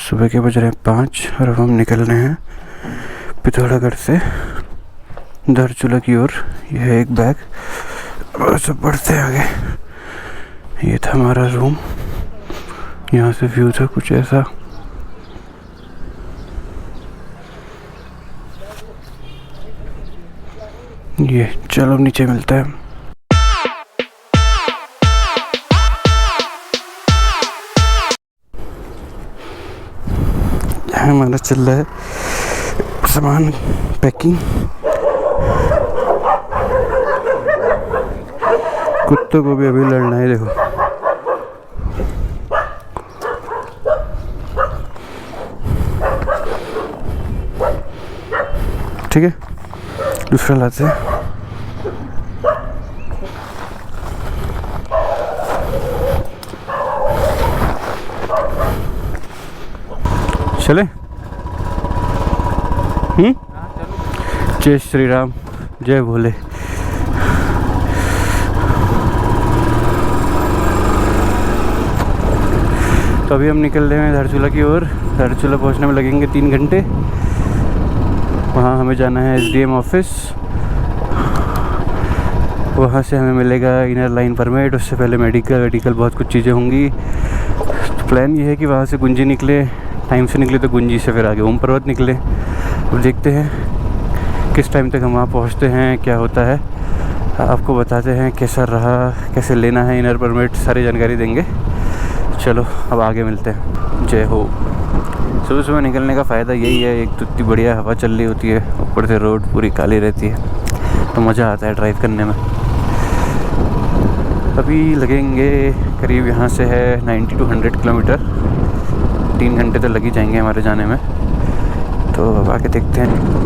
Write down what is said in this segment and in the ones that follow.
सुबह के बज रहे हैं 5 और अब हम निकल रहे हैं पिथौरागढ़ से धारचूला की ओर। यह है एक बैग और सब बढ़ते हैं आगे। ये था हमारा रूम, यहाँ से व्यू था कुछ ऐसा। ये चलो नीचे मिलता है। हमारा चल रहा है सामान पैकिंग। कुत्तों को भी अभी लड़ना है, देखो। ठीक है, दूसरा लाते हैं। चले। जय श्री राम, जय भोले। तो अभी हम निकल रहे हैं धारचूला की ओर। धारचूला पहुंचने में लगेंगे 3 घंटे। वहाँ हमें जाना है SDM ऑफिस। वहाँ से हमें मिलेगा इनर लाइन परमिट। उससे पहले मेडिकल बहुत कुछ चीज़ें होंगी। तो प्लान ये है कि वहाँ से गुंजी निकले, टाइम से निकले तो गुंजी से फिर आगे ओम पर्वत निकले। अब देखते हैं किस टाइम तक हम वहाँ पहुँचते हैं, क्या होता है आपको बताते हैं। कैसा रहा, कैसे लेना है इनर परमिट, सारी जानकारी देंगे। चलो अब आगे मिलते हैं। जय हो। सुबह सुबह निकलने का फ़ायदा यही है, एक तो इतनी बढ़िया हवा चल रही होती है, ऊपर से रोड पूरी काली रहती है, तो मज़ा आता है ड्राइव करने में। अभी लगेंगे करीब, यहाँ से है 90 to 100 किलोमीटर। 3 घंटे तो लग ही जाएंगे हमारे जाने में। तो अब आके देखते हैं।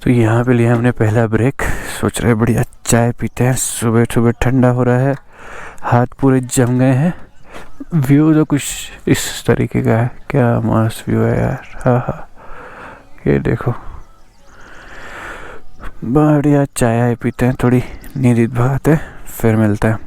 तो यहाँ पे लिया हमने पहला ब्रेक। सोच रहे बढ़िया चाय पीते हैं, सुबह सुबह ठंडा हो रहा है, हाथ पूरे जम गए हैं। व्यू तो कुछ इस तरीके का है। क्या मस्त व्यू है यार। हाँ, ये देखो, बढ़िया चाय पीते हैं, थोड़ी नींद भागते हैं, फिर मिलते हैं।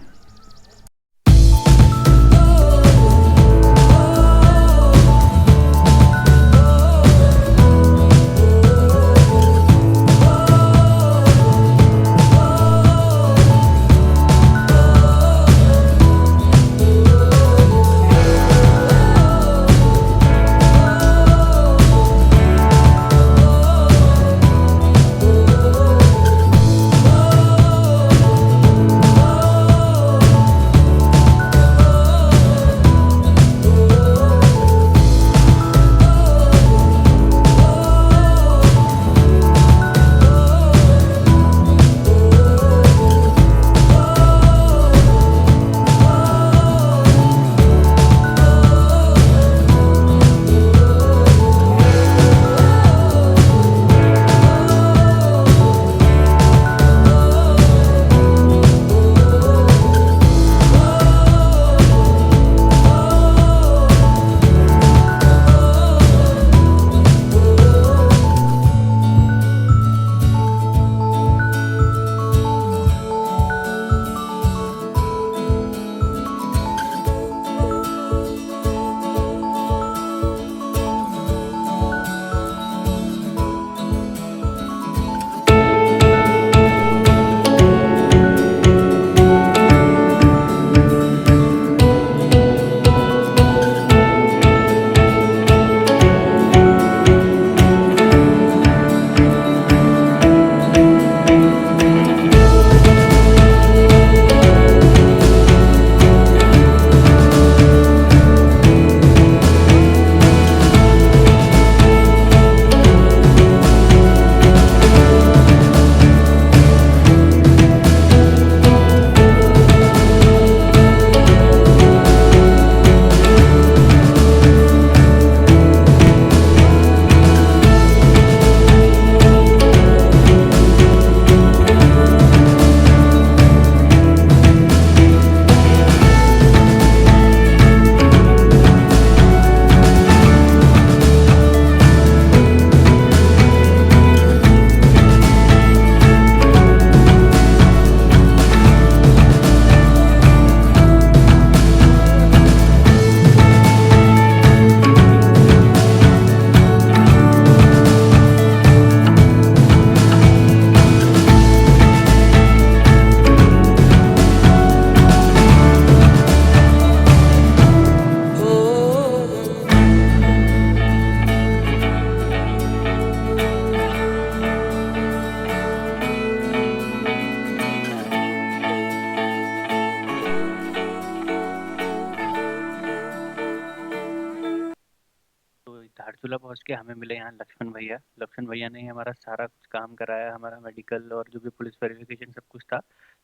पहुंच के हमें मिले यहाँ लक्ष्मण भैया। लक्ष्मण भैया ने ही हमारा सारा कुछ काम कराया, हमारा मेडिकल और जो भी पुलिस वेरिफिकेशन सब कुछ था,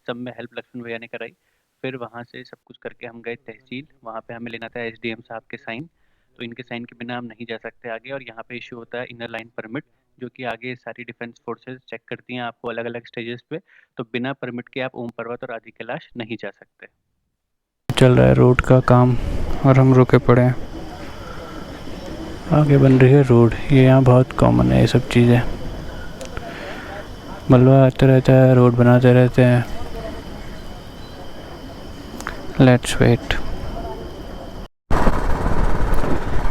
सब में हेल्प लक्ष्मण भैया ने कराई। फिर वहाँ से सब कुछ करके हम गए तहसील, वहाँ पे हमें लेना था एसडीएम साहब के साइन। तो इनके साइन के बिना हम नहीं जा सकते आगे, और यहाँ पे इशू होता है इनर लाइन परमिट, जो कि आगे सारी डिफेंस फोर्सेज चेक करती हैं आपको अलग अलग स्टेजेस पे। तो बिना परमिट के आप ओम पर्वत और आदि कैलाश नहीं जा सकते। चल रहा है रोड का काम और हम रुके पड़े हैं। आगे बन रही है रोड, ये यहाँ बहुत कॉमन है ये सब चीज़ें। मलबा आते रहता है, रोड बनाते रहते हैं। Let's wait.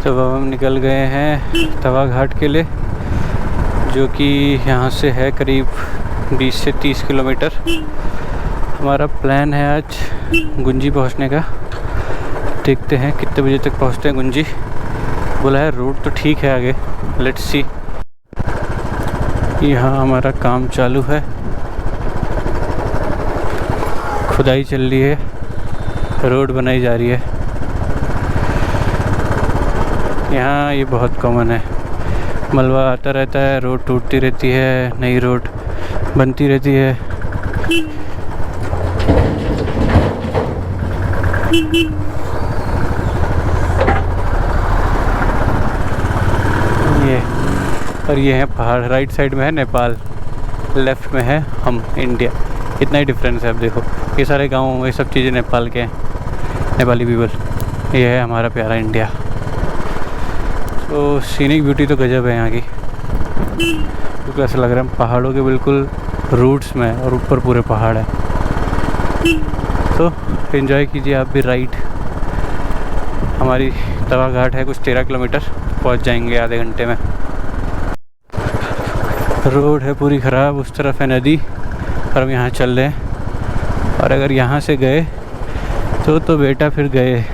तो अब हम निकल गए हैं तवा घाट के लिए, जो कि यहाँ से है करीब 20 से 30 किलोमीटर। हमारा प्लान है आज गुंजी पहुँचने का। देखते हैं कितने बजे तक पहुँचते हैं गुंजी। बोला है रोड तो ठीक है आगे, लेट्स सी। यहाँ हमारा काम चालू है, खुदाई चल रही है, रोड बनाई जा रही है। यहाँ ये बहुत कॉमन है, मलबा आता रहता है, रोड टूटती रहती है, नई रोड बनती रहती है। ये और ये है पहाड़, राइट साइड में है नेपाल, लेफ्ट में है हम इंडिया। इतना ही डिफरेंस है। अब देखो ये सारे गाँव, ये सब चीज़ें नेपाल के हैं, नेपाली पीपल। ये है हमारा प्यारा इंडिया। तो सीनिक ब्यूटी तो गजब है यहाँ की, क्योंकि ऐसा लग रहा है पहाड़ों के बिल्कुल रूट्स में, और ऊपर पूरे पहाड़ है। तो एंजॉय कीजिए आप भी राइड। हमारी तवा घाट है कुछ 13 किलोमीटर, पहुँच जाएंगे आधे घंटे में। रोड है पूरी ख़राब, उस तरफ है नदी और हम यहाँ चल रहे हैं। और अगर यहाँ से गए तो बेटा फिर गए।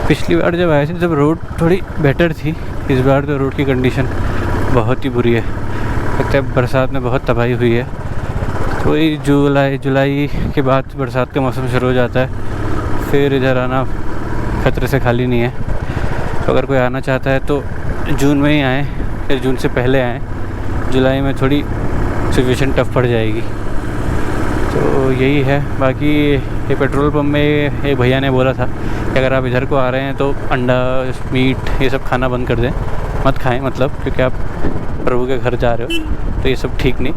पिछली बार जब आए थे जब रोड थोड़ी बेटर थी, इस बार तो रोड की कंडीशन बहुत ही बुरी है। लगता है बरसात में बहुत तबाही हुई है। तो ये जुलाई के बाद बरसात का मौसम शुरू हो जाता है, फिर इधर आना खतरे से खाली नहीं है। तो अगर कोई आना चाहता है तो जून में ही आएँ, फिर जून से पहले आएँ। जुलाई में थोड़ी सिचुएशन टफ पड़ जाएगी। तो यही है। बाकी ये पेट्रोल पंप में एक भैया ने बोला था कि अगर आप इधर को आ रहे हैं तो अंडा, मीट ये सब खाना बंद कर दें, मत खाएं, मतलब क्योंकि आप प्रभु के घर जा रहे हो, तो ये सब ठीक नहीं।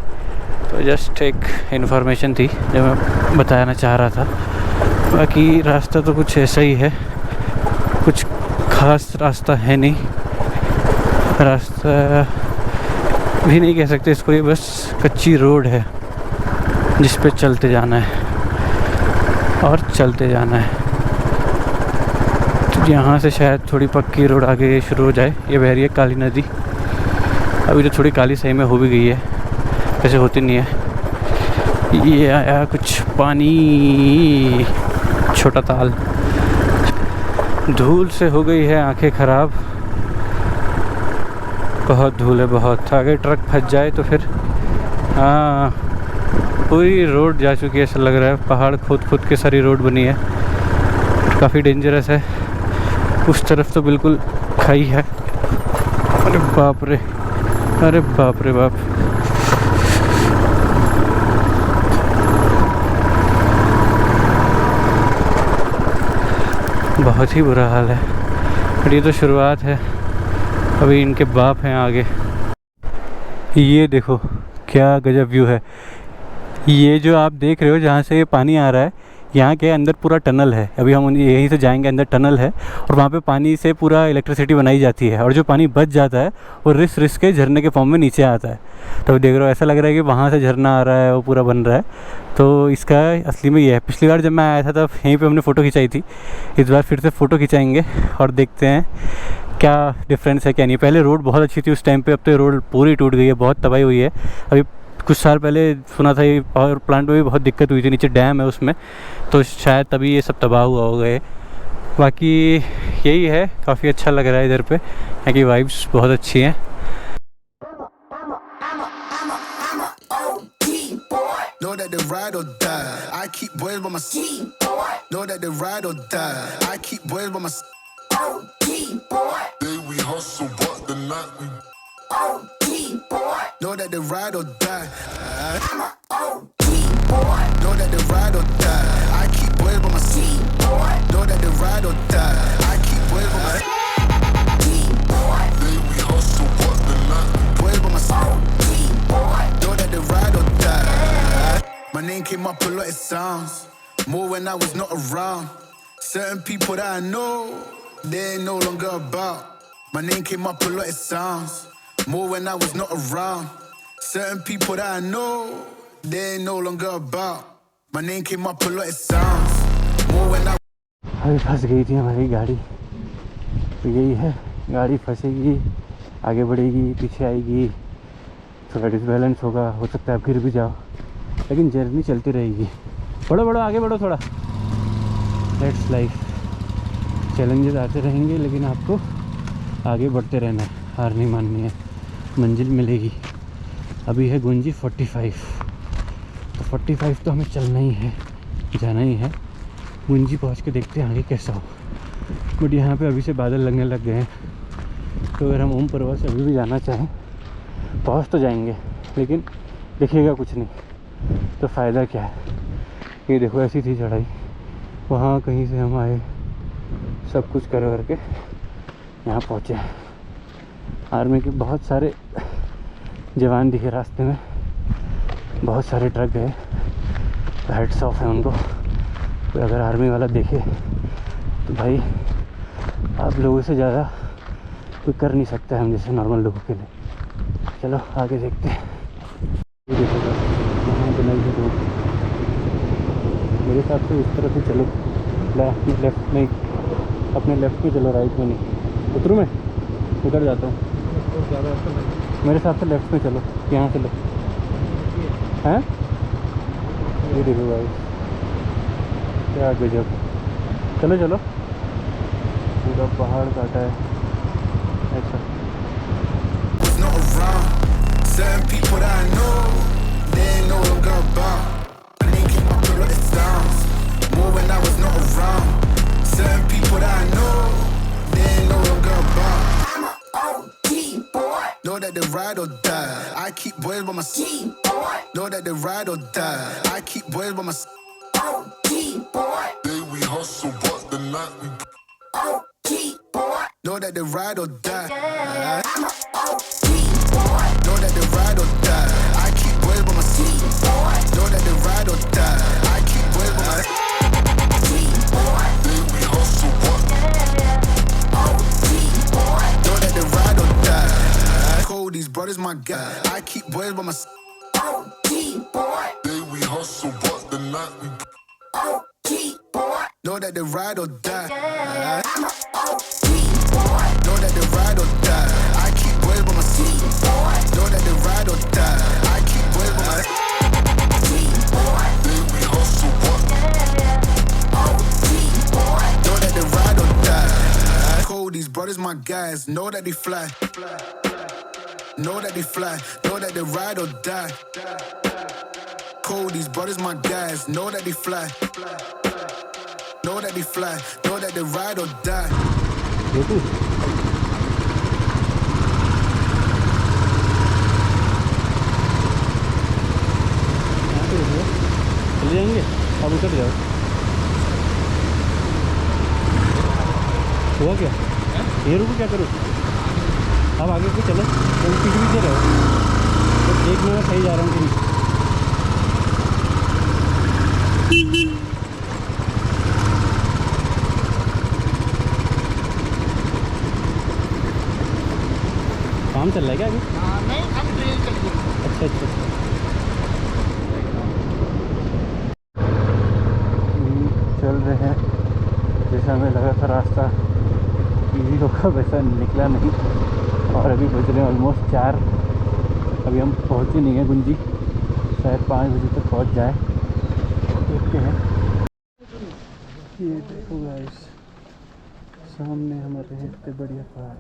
तो जस्ट एक इन्फॉर्मेशन थी जो मैं बताना चाह रहा था। बाकी रास्ता तो कुछ ऐसा ही है, कुछ खास रास्ता है नहीं। रास्ता भी नहीं कह सकते इसको, ये बस कच्ची रोड है जिस पे चलते जाना है और चलते जाना है। तो यहाँ से शायद थोड़ी पक्की रोड आगे शुरू हो जाए। ये बह रही है काली नदी। अभी तो थोड़ी काली सही में हो भी गई है, वैसे होती नहीं है। ये आया कुछ पानी, छोटा ताल। धूल से हो गई है आंखें ख़राब, बहुत धूल है बहुत। आगे ट्रक फंस जाए तो फिर हाँ, पूरी रोड जा चुकी है ऐसा लग रहा है। पहाड़ खोद के सारी रोड बनी है, काफ़ी डेंजरस है। उस तरफ तो बिल्कुल खाई है। अरे बाप रे, अरे बाप रे बाप। बहुत ही बुरा हाल है। और ये तो शुरुआत है, अभी इनके बाप हैं आगे। ये देखो क्या गजब व्यू है। ये जो आप देख रहे हो जहाँ से ये पानी आ रहा है, यहाँ के अंदर पूरा टनल है। अभी हम यहीं से जाएंगे, अंदर टनल है और वहाँ पे पानी से पूरा इलेक्ट्रिसिटी बनाई जाती है। और जो पानी बच जाता है वो रिस के झरने के फॉर्म में नीचे आता है। तो देख रहे हो ऐसा लग रहा है कि वहाँ से झरना आ रहा है, वो पूरा बन रहा है। तो इसका असली में ये है। पिछली बार जब मैं आया था तब यहीं पर हमने फ़ोटो खिंचाई थी। इस बार फिर से फ़ोटो खिंचाएँगे और देखते हैं क्या डिफरेंस है क्या नहीं। पहले रोड बहुत अच्छी थी उस टाइम पे, अब तो रोड पूरी टूट गई है, बहुत तबाही हुई है। अभी कुछ साल पहले सुना था ये पावर प्लांट में भी बहुत दिक्कत हुई थी, नीचे डैम है उसमें, तो शायद तभी ये सब तबाह हुआ हो गए। बाकी यही है, काफ़ी अच्छा लग रहा है इधर पे, यहाँ की वाइब्स बहुत अच्छी हैं। Know that they ride or die. I keep boys by my side. Know that they ride or die. I keep boys by my side. Day we hustle, but the night we know that they ride or die. Know that they ride or die. I keep boys by my side. Know that they ride or die. I keep boys by my side. Day we hustle, but the night we boys by my side. Know that they ride or die. My name came up a lot, it sounds more when I was not around. Certain people that I know, they ain't no longer about. My name came up a lot, it sounds more when I was not around. Certain people that I know, they ain't no longer about. My name came up a lot, it sounds more when I. अभी फंस गई थी हमारी गाड़ी, तो यही है, गाड़ी फंसेगी, आगे बढ़ेगी, पीछे आएगी, थोड़ा डिसबैलेंस होगा, हो सकता है आप गिर भी जाओ, लेकिन जर्नी चलती रहेगी। बढ़ो बढ़ो, आगे बढ़ो थोड़ा। दैट्स लाइफ, चैलेंजेस आते रहेंगे, लेकिन आपको आगे बढ़ते रहना है, हार नहीं माननी है, मंजिल मिलेगी। अभी है गुंजी 45, तो 45 तो हमें चलना ही है, जाना ही है। गुंजी पहुंच के देखते हैं आगे कैसा हो। बट यहाँ पे अभी से बादल लगने लग गए हैं, तो अगर हम ओम पर्वत अभी भी जाना चाहें पहुंच तो जाएंगे, लेकिन दिखेगा कुछ नहीं, तो फ़ायदा क्या है। ये देखो ऐसी थी चढ़ाई, वहाँ कहीं से हम आए, सब कुछ कर करके यहाँ पहुँचे। आर्मी के बहुत सारे जवान दिखे रास्ते में, बहुत सारे ट्रक गए, तो हेड्स ऑफ है उनको। तो अगर आर्मी वाला देखे तो भाई आप लोगों से ज़्यादा कोई कर नहीं सकता है हम जैसे नॉर्मल लोगों के लिए। चलो आगे देखते हैं। ये देखो वहाँ बनाई है रोड, मेरे हिसाब से उस तरफ ही चलो, लेफ्ट नहीं, अपने लेफ्ट में चलो, राइट में नहीं। उतरूँ मैं, उधर जाता हूँ, मेरे हिसाब से लेफ्ट में चलो, यहाँ चलो। हैं ये देखो भाई क्या गजब, चलो चलो, पूरा पहाड़ काटा है ऐसा। Certain people that I know, they ain't no longer about. My name came up a lot, it sounds more when I was not around. Certain people that I know, they ain't no longer about. I'm a OG boy. Know that they ride or die. I keep boys by my side. Know that they ride or die. I keep boys by my side. OG boy. Day we hustle, but the night we OG boy. Know that they ride or die. I'm a OG boy. Know that they ride or die. I keep boys by my side. Know that they ride or die. I keep boys by my side. Day we hustle, but OG boy. Know that they ride or die. Cold, these brothers my guy. I keep boys by my side. OG boy. Day we hustle, but the night we OG boy. Know that they ride or die. I'm a OG boy. Know that they ride or die. I keep boys by my side. Know that they ride or die. I keep boys by my side. Day we hustle, but OG boy. Know that they ride or die. Cold, these brothers my guys. Know that they fly. Know that they fly. Know that they ride or die. Cold, these brothers my guys. Know that they fly. Know that they fly. Know that they ride or die. चले जाएंगे, अब उतर जाओ। हुआ क्या, ये रुको क्या करूँ, अब आगे को चलो, तो पीछे रहो, तो देखने में सही जा रहा हूँ कि नहीं। काम चल रहा है क्या अभी? नहीं, हम ड्रिल चल रही है। अच्छा अच्छा, चल रहे हैं जैसा हमें लगा था रास्ता इजी होगा वैसा निकला नहीं, और अभी बज रहे हैं ऑलमोस्ट 4। अभी हम पहुँचे नहीं हैं गुंजी, शायद 5 बजे तक पहुँच जाए, देखते हैं। ये देखो गाइस, सामने हमारे इतने बढ़िया पहाड़,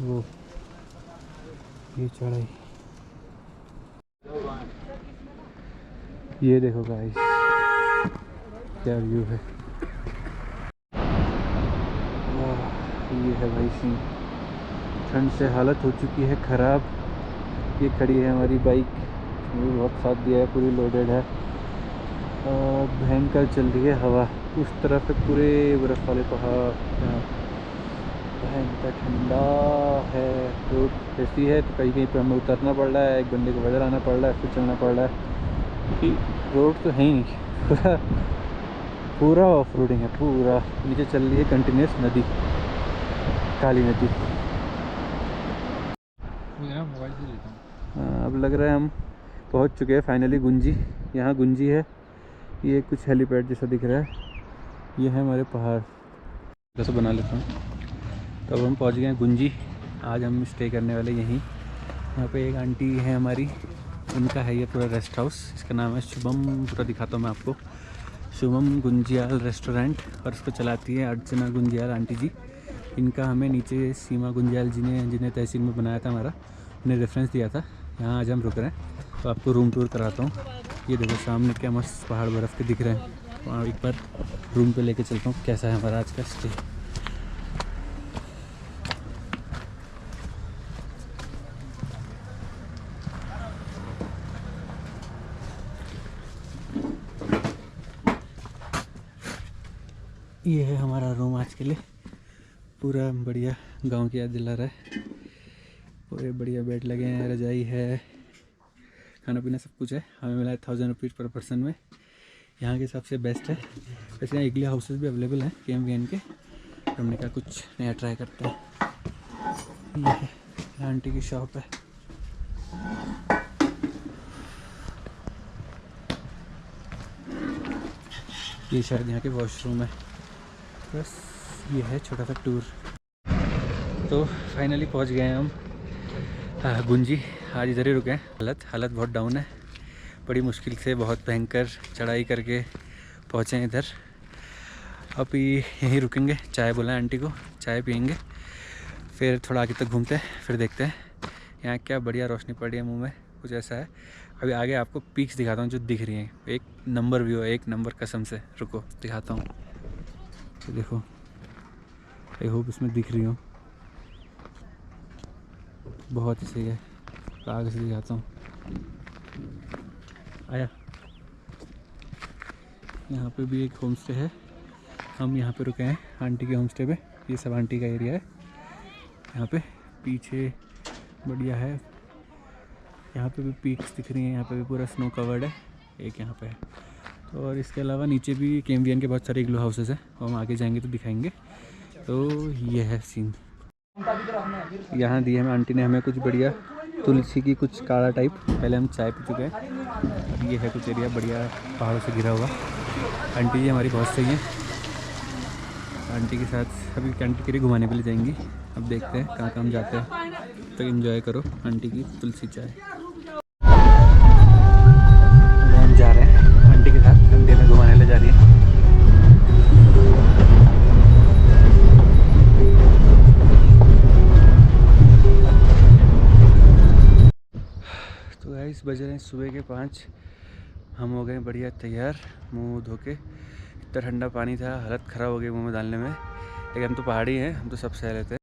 वो ये चढ़ाई ये देखो गाइस क्या व्यू है। वाह, ये है भाई सीन। ठंड से हालत हो चुकी है ख़राब। ये खड़ी है हमारी बाइक, इसने बहुत साथ दिया है, पूरी लोडेड है। भयंकर चल रही है हवा। उस तरफ है पूरे बर्फ़ वाले पहाड़, यहाँ भयंकर ठंडा है। रोड ऐसी है तो कहीं कहीं पर हमें उतरना पड़ रहा है, एक बंदे को बदल आना पड़ रहा है, फिर चलना पड़ रहा है कि रोड तो है ही नहीं। पूरा ऑफ रोडिंग है पूरा। नीचे चल रही है कंटिन्यूस नदी, काली नदी। मोबाइल से लेता हूँ। हाँ, अब लग रहा है हम पहुंच चुके हैं फाइनली गुंजी। यहाँ गुंजी है, ये कुछ हेलीपैड जैसा दिख रहा है। ये है हमारे पहाड़, जैसे बना लेता हूँ। तो अब हम पहुँच गए हैं गुंजी। आज हम स्टे करने वाले यहीं। यहाँ पे एक आंटी है हमारी, उनका है ये पूरा रेस्ट हाउस। इसका नाम है शुभम, पूरा दिखाता हूँ मैं आपको। शुभम गुंजियाल रेस्टोरेंट, और इसको चलाती है अर्चना गुंजियाल आंटी जी। इनका हमें नीचे सीमा गुंजियाल जी ने, जिन्हें तहसील में बनाया था हमारा, उन्हें रेफरेंस दिया था। यहाँ आज हम रुक रहे हैं, तो आपको रूम टूर कराता हूँ। ये देखो सामने क्या मस्त पहाड़ बर्फ़ के दिख रहे हैं। वहाँ एक बार रूम पे लेके चलता हूँ कैसा है हमारा आज का स्टे। ये है हमारा रूम आज के लिए। पूरा बढ़िया गांव की याद दिला रहा है। पूरे बढ़िया बेड लगे हैं, रजाई है, खाना पीना सब कुछ है। हमें मिला है 1000 रुपीज़ पर पर्सन में। यहाँ के हिसाब से बेस्ट है। वैसे यहाँ इगली हाउसेस भी अवेलेबल हैं KMVN के। हमने कहा कुछ नया ट्राई करते हैं। ये है आंटी की शॉप है। ये शायद यहाँ के वॉशरूम है। बस ये है छोटा सा टूर। तो फाइनली पहुँच गए हैं हम गुंजी। आज इधर ही रुके हैं। हालत बहुत डाउन है। बड़ी मुश्किल से बहुत भयंकर चढ़ाई करके पहुँचे हैं इधर। अब यहीं रुकेंगे, चाय बुलाएं आंटी को, चाय पियेंगे, फिर थोड़ा आगे तक घूमते हैं, फिर देखते हैं। यहाँ क्या बढ़िया रोशनी पड़ रही है मुंह में, कुछ ऐसा है। अभी आगे आपको पीक्स दिखाता हूँ जो दिख रही हैं। एक नंबर व्यू है, एक नंबर कसम से। रुको दिखाता हूँ। तो देखो, आई होप इसमें दिख रही हूँ। बहुत ही सही है। आगे से दिखाता हूँ। आया, यहाँ पे भी एक होम स्टे है। हम यहाँ पे रुके हैं आंटी के होम स्टे पे। ये सब आंटी का एरिया है। यहाँ पे पीछे बढ़िया है। यहाँ पे भी पीक्स दिख रही हैं। यहाँ पे भी पूरा स्नो कवर्ड है। एक यहाँ पे है। तो और इसके अलावा नीचे भी KMVN के बहुत सारे इग्लू हाउसेस हैं। और हम आगे जाएंगे तो दिखाएंगे। तो ये है सीन। यहाँ दी है आंटी ने हमें कुछ बढ़िया तुलसी की कुछ काढ़ा टाइप। पहले हम चाय पी चुके हैं। अब ये है कुछ एरिया बढ़िया पहाड़ों से घिरा हुआ। आंटी जी हमारी बहुत सही है। आंटी के साथ अभी आंटी के लिए घुमाने के लिए जाएंगी। अब देखते हैं कहाँ कहाँ जाते हैं। तो एंजॉय करो आंटी की तुलसी चाय। हम जा रहे हैं आंटी के साथ, आंटी में घुमाने ले जा रही है। तो गाइस बज रहे हैं सुबह के 5। हम हो गए बढ़िया तैयार, मुंह धो के। इतना ठंडा पानी था, हालत ख़राब हो गई मुंह में डालने में। लेकिन हम तो पहाड़ी हैं, हम तो सब सह लेते हैं।